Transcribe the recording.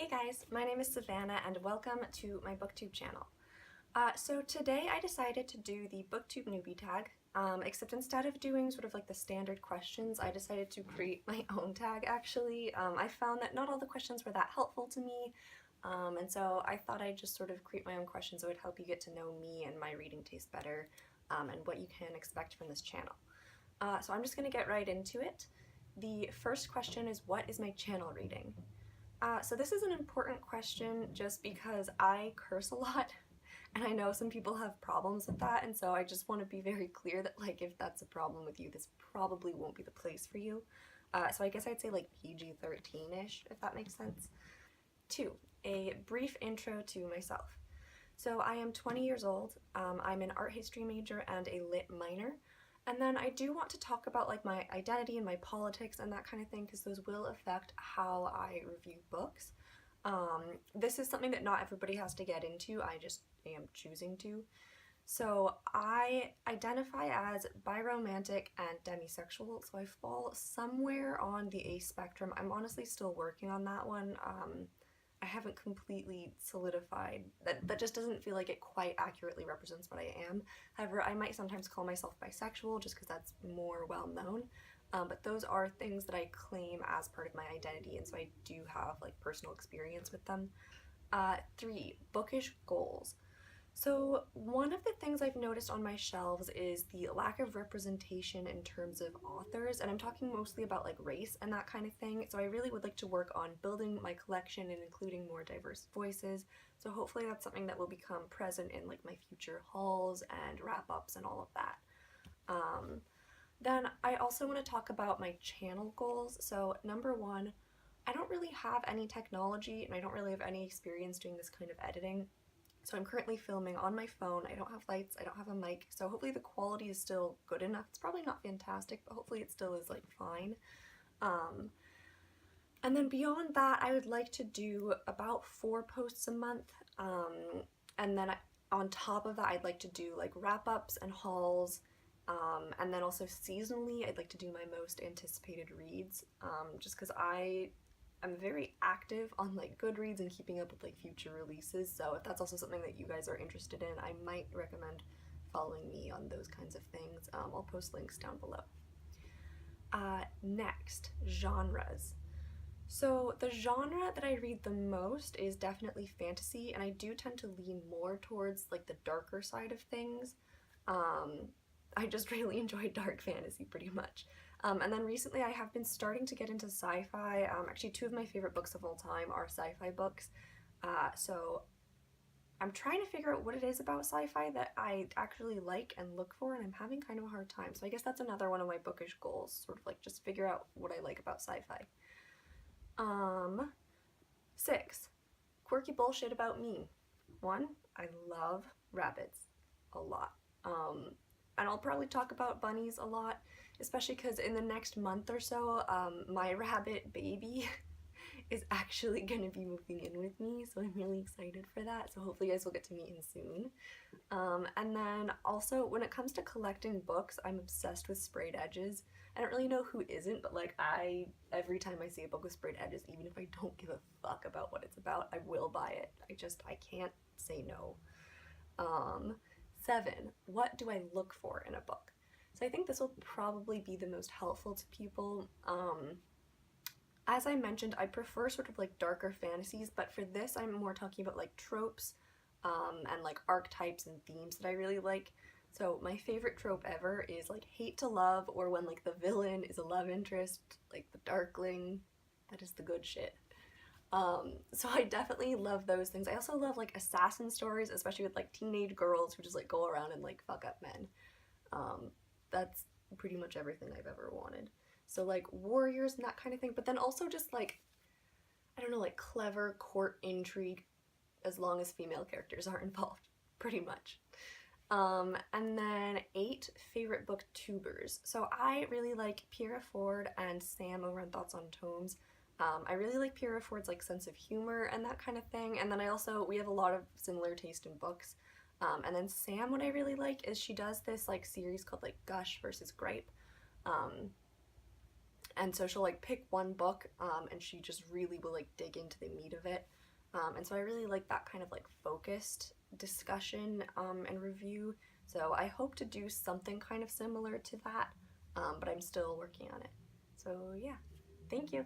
guys, my name is Savannah and welcome to my Booktube channel. So today I decided to do the Booktube Newbie Tag, except instead of doing sort of like the standard questions, I decided to create my own tag actually. I found that not all the questions were that helpful to me, and so I thought I'd just sort of create my own questions that would help you get to know me and my reading taste better, and what you can expect from this channel. So I'm just going to get right into it. The first question is, what is my channel reading? So this is an important question just because I curse a lot, and I know some people have problems with that, and so I just want to be very clear that, like, if that's a problem with you, this probably won't be the place for you. So I guess I'd say like PG-13-ish, if that makes sense. 2. A brief intro to myself. So I am 20 years old, I'm an art history major and a lit minor. And then I do want to talk about like my identity and my politics and that kind of thing, because those will affect how I review books. This is something that not everybody has to get into, I just am choosing to. So I identify as biromantic and demisexual, so I fall somewhere on the A spectrum. I'm honestly still working on that one. I haven't completely solidified, that just doesn't feel like it quite accurately represents what I am. However, I might sometimes call myself bisexual just because that's more well known, but those are things that I claim as part of my identity, and so I do have like personal experience with them. 3. Bookish goals. So one of the things I've noticed on my shelves is the lack of representation in terms of authors, and I'm talking mostly about like race and that kind of thing. So I really would like to work on building my collection and including more diverse voices. So hopefully that's something that will become present in like my future hauls and wrap-ups and all of that. Then I also want to talk about my channel goals. So number 1, I don't really have any technology and I don't really have any experience doing this kind of editing. So I'm currently filming on my phone. I don't have lights, I don't have a mic, so hopefully the quality is still good enough. It's probably not fantastic, but hopefully it still is like fine. And then beyond that, I would like to do about 4 posts a month, and then on top of that I'd like to do like wrap-ups and hauls, and then also seasonally I'd like to do my most anticipated reads, just because I'm very active on like Goodreads and keeping up with like future releases, so if that's also something that you guys are interested in, I might recommend following me on those kinds of things. I'll post links down below. Next, genres. So the genre that I read the most is definitely fantasy, and I do tend to lean more towards like the darker side of things. I just really enjoy dark fantasy pretty much. And then recently I have been starting to get into sci-fi. Actually 2 of my favorite books of all time are sci-fi books. So I'm trying to figure out what it is about sci-fi that I actually like and look for, and I'm having kind of a hard time. So I guess that's another one of my bookish goals, sort of like just figure out what I like about sci-fi. 6. Quirky bullshit about me. 1. I love rabbits a lot. And I'll probably talk about bunnies a lot, especially because in the next month or so, my rabbit baby is actually going to be moving in with me, so I'm really excited for that, so hopefully you guys will get to meet him soon. And then also, when it comes to collecting books, I'm obsessed with sprayed edges. I don't really know who isn't, but like every time I see a book with sprayed edges, even if I don't give a fuck about what it's about, I will buy it. I can't say no. 7. What do I look for in a book? So I think this will probably be the most helpful to people. As I mentioned, I prefer sort of like darker fantasies, but for this I'm more talking about like tropes and like archetypes and themes that I really like. So my favorite trope ever is like hate to love, or when like the villain is a love interest, like the darkling. That is the good shit. So I definitely love those things. I also love like assassin stories, especially with like teenage girls who just like go around and like fuck up men. That's pretty much everything I've ever wanted. So like warriors and that kind of thing, but then also just like, I don't know, like clever court intrigue, as long as female characters are involved, pretty much. And then 8, favorite booktubers. So I really like Pierre Ford and Sam over on Thoughts on Tomes. I really like Pierre Ford's like sense of humor and that kind of thing, and then we have a lot of similar taste in books. And then Sam, what I really like is she does this like series called like Gush versus Gripe, And so she'll like pick one book and she just really will like dig into the meat of it. And so I really like that kind of like focused discussion and review. So I hope to do something kind of similar to that, but I'm still working on it. So yeah, thank you.